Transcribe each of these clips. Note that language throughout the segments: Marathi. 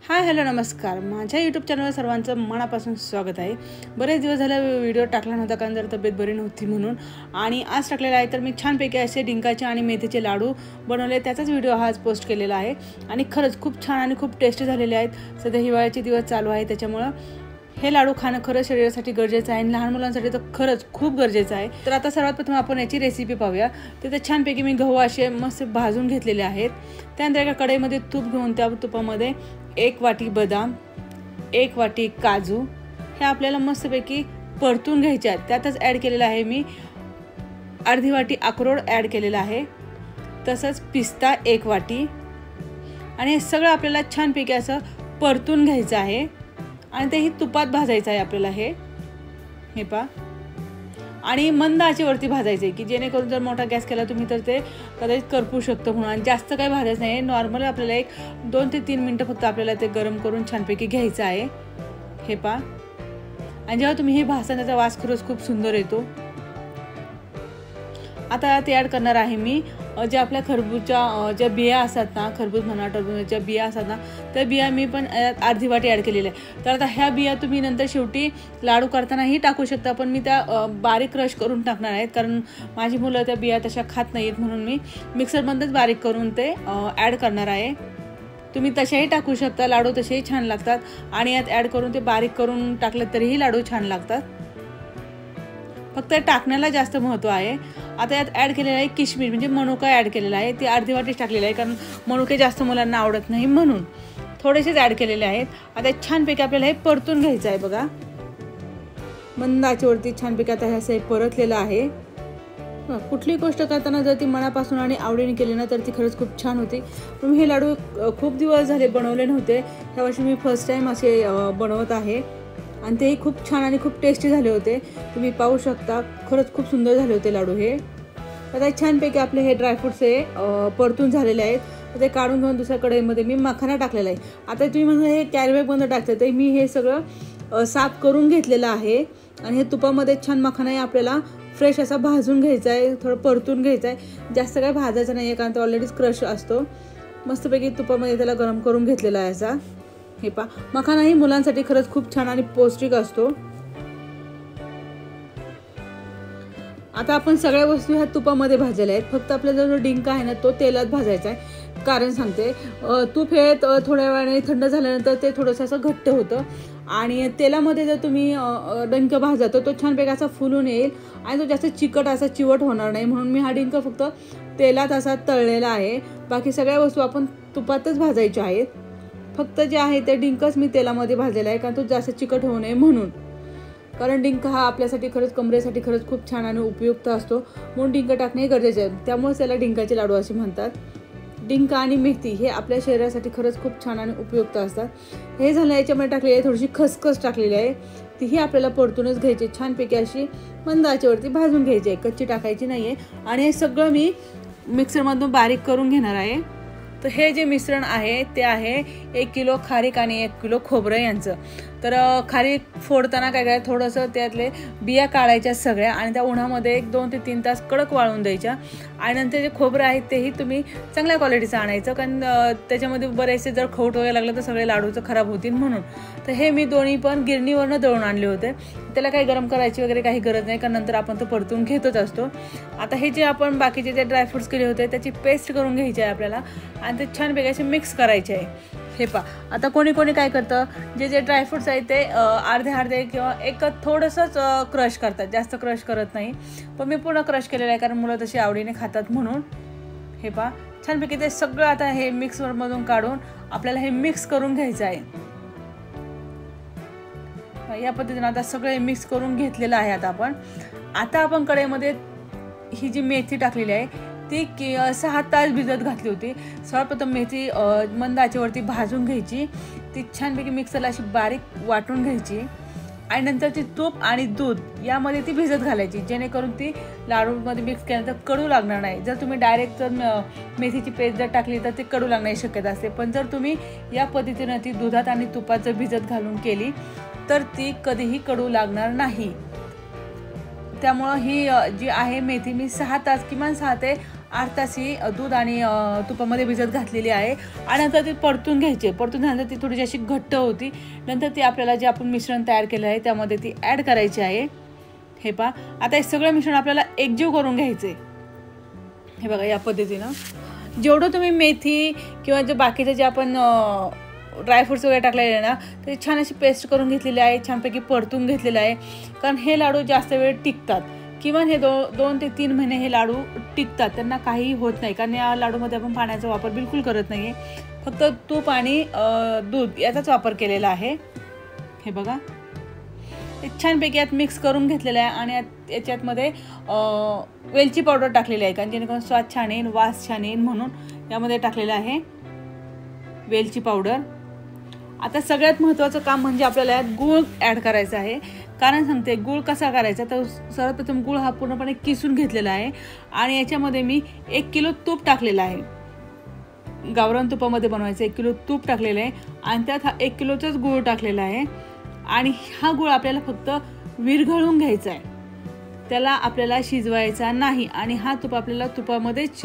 हाय हॅलो नमस्कार. माझ्या यूट्यूब चॅनलवर सर्वांचं मनापासून स्वागत आहे. बरेच दिवस झाले व्हिडिओ टाकला नव्हता कारण जर तब्येत बरी नव्हती म्हणून, आणि आज टाकलेला आहे. तर मी छानपैकी असे डिंकाचे आणि मेथीचे लाडू बनवले, त्याचाच व्हिडिओ आज पोस्ट केलेला आहे. आणि खरंच खूप छान आणि खूप टेस्टी झालेले आहेत. सध्या हिवाळ्याचे दिवस चालू आहे, त्याच्यामुळं हे लाडू खाणं खरंच शरीरासाठी गरजेचं आहे आणि लहान मुलांसाठी तर खरंच खूप गरजेचं आहे. तर आता सर्वात प्रथम आपण याची रेसिपी पाहूया. तिथे छानपैकी मी गहू असे मस्त भाजून घेतलेले आहेत. त्यानंतर एका कढईमध्ये तूप घेऊन त्या तुपामध्ये 1 वाटी बदाम, 1 वाटी काजू हे आपल्याला मस्तपैकी परतून घ्यायचे आहेत. त्यातच ॲड केलेलं आहे मी अर्धी वाटी अक्रोड ॲड केलेला आहे, तसंच पिस्ता 1 वाटी. आणि हे सगळं आपल्याला छानपैकी असं परतून घ्यायचं आहे आणि तेही तुपात भाजायचं आहे आपल्याला. हे पहा, आणि मंद आचेवरती भाजायचं आहे की जेणेकरून जर मोठा गॅस केला तुम्ही तर ते कदाचित करपू शकतं म्हणून. आणि जास्त काही भाजायचं नाही, नॉर्मल आपल्याला 2 ते 3 मिनटं फक्त आपल्याला ते गरम करून छानपैकी घ्यायचं आहे. हे पहा, आणि जेव्हा तुम्ही हे भाजता त्याचा वास खरंच खूप सुंदर येतो. आता ते ॲड करणार आहे मी जे आपल्या खरबूजच्या ज्या बिया असतात ना, खरबूज म्हणा टरबूजच्या बिया असतात ना, त्या बिया मी पण अर्धी वाटी ॲड केलेल्या आहे. तर आता ह्या बिया तुम्ही नंतर शेवटी लाडू करतानाही टाकू शकता, पण मी त्या बारीक क्रश करून टाकणार आहेत कारण माझी मुलं त्या बिया तशा खात नाहीत, म्हणून मी मिक्सरमध्येच बारीक करून ते ॲड करणार आहे. तुम्ही तशाही टाकू शकता, लाडू तसेही छान लागतात. आणि यात ॲड करून ते बारीक करून टाकलं तरीही लाडू छान लागतात. फक्त टाकण्याला जास्त महत्त्व आहे. आता यात ॲड केलेलं आहे किशमिश म्हणजे मनुका ॲड केलेला आहे. ती अर्धी वाटीच टाकलेली आहे कारण मनुके जास्त मुलांना आवडत नाही म्हणून थोडेसेच ॲड केलेले आहेत. आता छानपैकी आपल्याला हे परतून घ्यायचं आहे. बघा, मंद आचेवरती छानपैकी आता हे असं परतलेलं आहे. कुठली गोष्ट करताना जर ती मनापासून आणि आवडीने केली ना तर ती खरंच खूप छान होती. पण हे लाडू खूप दिवस झाले बनवले नव्हते, ह्या वर्षी मी फर्स्ट टाईम असे बनवत आहे आणि तेही खूप छान आणि खूप टेस्टी झाले होते. तुम्ही पाहू शकता, खरंच खूप सुंदर झाले होते लाडू हे. आता छानपैकी आपले हे ड्रायफ्रूट्स हे परतून झालेले आहेत. ते काढून घेऊन दुसऱ्या कढईमध्ये मी मखाना टाकलेला आहे. आता तुम्ही म्हणता हे कॅरीबॅगमध्ये टाकतं, तर मी हे सगळं साफ करून घेतलेलं आहे. आणि हे तुपामध्ये छान मखाना आपल्याला फ्रेश असा भाजून घ्यायचा आहे, थोडं परतून घ्यायचं आहे. जास्त काही भाजायचं नाही आहे कारण तो ऑलरेडीच क्रश असतो. मस्तपैकी तुपामध्ये त्याला गरम करून घेतलेला आहे असा. हे पहा, मखानाही मुलांसाठी खरंच खूप छान आणि पौष्टिक असतो. आता आपण सगळ्या वस्तू ह्या तुपामध्ये भाजलेल्या आहेत. फक्त आपला जो डिंका आहे ना तो तेलात भाजायचा आहे. कारण सांगते, तूप हे थोड्या वेळाने थंड झाल्यानंतर ते थोडंसं असं घट्ट होतं आणि तेलामध्ये जर तुम्ही डिंक भाजला तर तो छानपैकी असा फुलून येईल आणि तो जास्त चिकट असा चिवट होणार नाही, म्हणून मी हा डिंक फक्त तेलात असा तळलेला आहे. बाकी सगळ्या वस्तू आपण तुपातच भाजायच्या आहेत. फक्त जे आहे ते डिंकच मी तेलामध्ये भाजलेला आहे कारण तो जास्त चिकट होऊ नये म्हणून. कारण डिंक हा आपल्यासाठी खरंच कमरेसाठी खरंच खूप छान आणि उपयुक्त असतो, म्हणून डिंक टाकणे गरजेचे आहे. त्यामुळे त्याला डिंकाचे लाडू असे म्हणतात. डिंक आणि मेथी हे आपल्या शरीरासाठी खरंच खूप छान आणि उपयुक्त असतात. हे झालं, याच्यामध्ये टाकलेली आहे थोडीशी खसखस टाकलेली आहे, तीही आपल्याला परतूनच घ्यायची. छानपैकी अशी मंद आचेवरती भाजून घ्यायची आहे, कच्ची टाकायची नाही आहे. आणि हे सगळं मी मिक्सरमधून बारीक करून घेणार आहे. तर हे जे मिश्रण आहे ते आहे 1 किलो खारीक आणि 1 किलो खोबरं यांचं. तर खारीक फोडताना काय करायचं, थोडंसं त्यातले बिया काढायच्या सगळ्या आणि त्या उन्हामध्ये 2 ते 3 तास कडक वाळून द्यायच्या. आणि नंतर जे खोबरं आहे तेही तुम्ही चांगल्या क्वालिटीचं आणायचं कारण त्याच्यामध्ये बरेचसे जर खवट वगैरे लागलं तर सगळे लाडूचं खराब होतील म्हणून. तर हे मी दोन्ही पण गिरणीवरनं दळून आणले होते. त्याला काही गरम करायची वगैरे काही गरज नाही कारण नंतर आपण तो परतून घेतच असतो. आता हे जे आपण बाकीचे जे ड्रायफ्रूट्स केले होते त्याची पेस्ट करून घ्यायची आहे आपल्याला आणि ते छानपैकी असे मिक्स करायचे आहे. हे पहा, आता कोणी कोणी काय करतं, जे ड्रायफ्रूट्स आहेत ते अर्धे किंवा एक थोडंसंच क्रश करतात, जास्त क्रश करत नाही. पण मी पूर्ण क्रश केलेलं आहे कारण मुलं तशी आवडीने खातात म्हणून. हे पहा, छानपैकी ते सगळं आता हे मिक्सरमधून काढून आपल्याला हे मिक्स करून घ्यायचं आहे. या पद्धतीने आता सगळे मिक्स करून घेतलेलं आहे. आता आपण कढईमध्ये ही जी मेथी टाकलेली आहे ती 6 तास भिजत घातली होती. सर्वप्रथम मेथी मंद आचेवरती भाजून घ्यायची, ती छानपैकी मिक्सरला अशी बारीक वाटून घ्यायची आणि नंतर ती तूप आणि दूध यामध्ये ती भिजत घालायची, जेणेकरून ती लाडूमध्ये मिक्स केल्यानंतर कडू लागणार नाही. जर तुम्ही डायरेक्ट जर मेथीची पेस्ट जर टाकली तर ती कडू लागण्याची शक्यता असते, पण जर तुम्ही या पद्धतीनं ती दुधात आणि तुपात जर भिजत घालून केली तर ती कधीही कडू लागणार नाही. त्यामुळं ही जी आहे मेथी मी 6 तास किमान 6 ते 8 तास ही दूध आणि तुपामध्ये भिजत घातलेली आहे आणि नंतर ती परतून घ्यायची. परतून झाल्यानंतर ती थोडीशी अशी घट्ट होती. नंतर ती आपल्याला जे आपण मिश्रण तयार केलं आहे त्यामध्ये ती ॲड करायची आहे. हे पहा, आता हे सगळं मिश्रण आपल्याला एकजीव करून घ्यायचे. हे बघा या पद्धतीनं जेवढं तुम्ही मेथी किंवा जे बाकीचे जे आपण ड्रायफ्रुट्स वगैरे टाकलेले आहे ना ते छान अशी पेस्ट करून घेतलेली आहे, छानपैकी परतून घेतलेलं आहे. कारण हे लाडू जास्त वेळ टिकतात, किमान हे 2 ते 3 महिने हे लाडू टिकतात, त्यांना काहीही होत नाही. कारण या लाडूमध्ये आपण पाण्याचा वापर बिलकुल करत नाही आहे, फक्त तूप आणि दूध याचाच वापर केलेला आहे. हे बघा हे छानपैकी यात मिक्स करून घेतलेलं आहे आणि याच्यातमध्ये वेलची पावडर टाकलेली आहे, कारण जेणेकरून स्वाद छान येईल, वास छान येईल म्हणून यामध्ये टाकलेलं आहे वेलची पावडर. आता सगळ्यात महत्त्वाचं काम म्हणजे आपल्याला यात गूळ ॲड करायचा आहे. कारण सांगते गूळ कसा करायचा, तर सर्वप्रथम गूळ हा पूर्णपणे किसून घेतलेला आहे आणि याच्यामध्ये मी 1 किलो तूप टाकलेलं आहे. गावरान तुपामध्ये बनवायचं 1 किलो तूप टाकलेलं आहे आणि त्यात हा 1 किलोचाच गूळ टाकलेला आहे. आणि हा गूळ आपल्याला फक्त विरघळून घ्यायचा आहे, त्याला आपल्याला शिजवायचा नाही. आणि हा तूप आपल्याला तुपामध्येच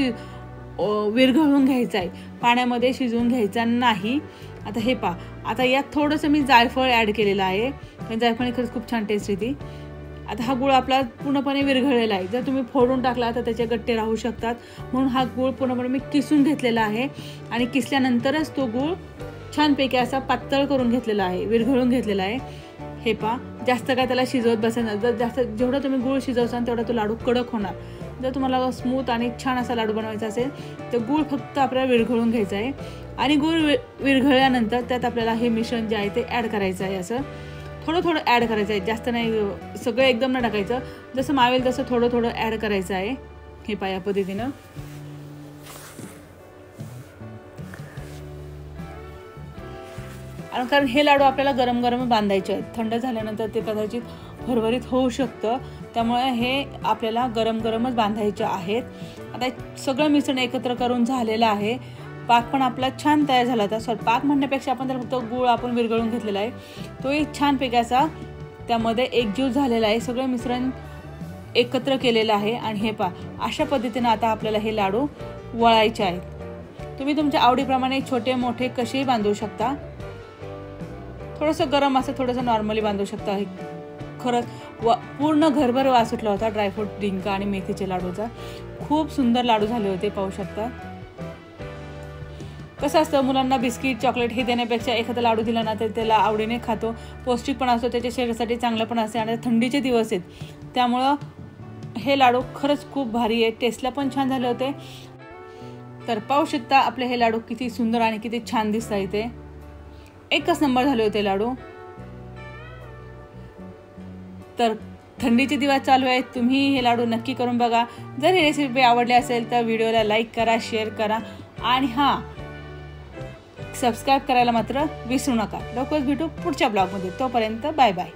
विरघळून घ्यायचा आहे, पाण्यामध्ये शिजवून घ्यायचा नाही. आता हे पहा, आता यात थोडंसं मी जायफळ ॲड केलेलं आहे, कारण जायफळाने खरंच खूप छान टेस्ट येते. आता हा गूळ आपला पूर्णपणे विरघळलेला आहे. जर तुम्ही फोडून टाकला तर त्याचे गट्टे राहू शकतात, म्हणून हा गूळ पूर्णपणे मी किसून घेतलेला आहे आणि किसल्यानंतरच तो गूळ छानपैकी असा पातळ करून घेतलेला आहे, विरघळून घेतलेला आहे. हे पहा, जास्त काय त्याला शिजवत बसायचं, जर जास्त जेवढा तुम्ही गूळ शिजवसाल तेवढा तो लाडू कडक होणार. जर तुम्हाला स्मूथ आणि छान असा लाडू बनवायचा असेल तर गूळ फक्त आपल्याला विरघळून घ्यायचा आहे आणि गूळ विरघळल्यानंतर त्यात आपल्याला हे मिश्रण जे आहे ते ॲड करायचं आहे. असं थोडं थोडं ॲड करायचं आहे, जास्त नाही, सगळं एकदम नाही टाकायचं, जसं मावेल तसं थोडं थोडं ॲड करायचं आहे. हे पहा या पद्धतीनं. कारण हे लाडू आपल्याला गरम गरम बांधायचे आहेत, थंड झाल्यानंतर ते कदाचित भरभरीत होऊ शकतं, त्यामुळे हे आपल्याला गरम गरमच बांधायचे आहेत. आता सगळं मिश्रण एकत्र करून झालेलं आहे. पाक पण आपला छान तयार झाला होता. पाक म्हणण्यापेक्षा आपण तर फक्त गूळ आपण विरघळून घेतलेला आहे, तोही छानपैकी असा त्यामध्ये एकजीव झालेला आहे. सगळं मिश्रण एकत्र केलेलं आहे आणि हे पहा अशा पद्धतीने आता आपल्याला हे लाडू वळायचे आहेत. तुम्ही तुमच्या आवडीप्रमाणे छोटे मोठे कसेही बांधू शकता. थोडंसं गरम असं थोडंसं नॉर्मली बांधू शकता. खरंच पूर्ण घरभर वास सुटला होता ड्रायफ्रूट डिंका आणि मेथीच्या लाडूचा. खूप सुंदर लाडू झाले होते, पाहू शकता. कसं असतं, मुलांना बिस्किट चॉकलेट हे देण्यापेक्षा एखादा लाडू दिला ना तर त्याला आवडीने खातो, पौष्टिक पण असतो, त्याच्या शरीरासाठी चांगलं पण असते आणि थंडीचे दिवस आहेत त्यामुळं हे लाडू खरंच खूप भारी आहे. टेस्टला पण छान झाले होते. तर पाहू शकता आपले हे लाडू किती सुंदर आणि किती छान दिसतात. इथे एकच नंबर झाले होते लाडू. तर थंडीचे दिवस चालू आहेत, तुम्ही हे लाडू नक्की करून बघा. जर ही रेसिपी आवडली असेल तर व्हिडिओला लाईक करा, शेअर करा आणि सबस्क्राईब करायला मात्र विसरू नका. लवकरच भेटू पुढच्या ब्लॉगमध्ये. तोपर्यंत बाय बाय.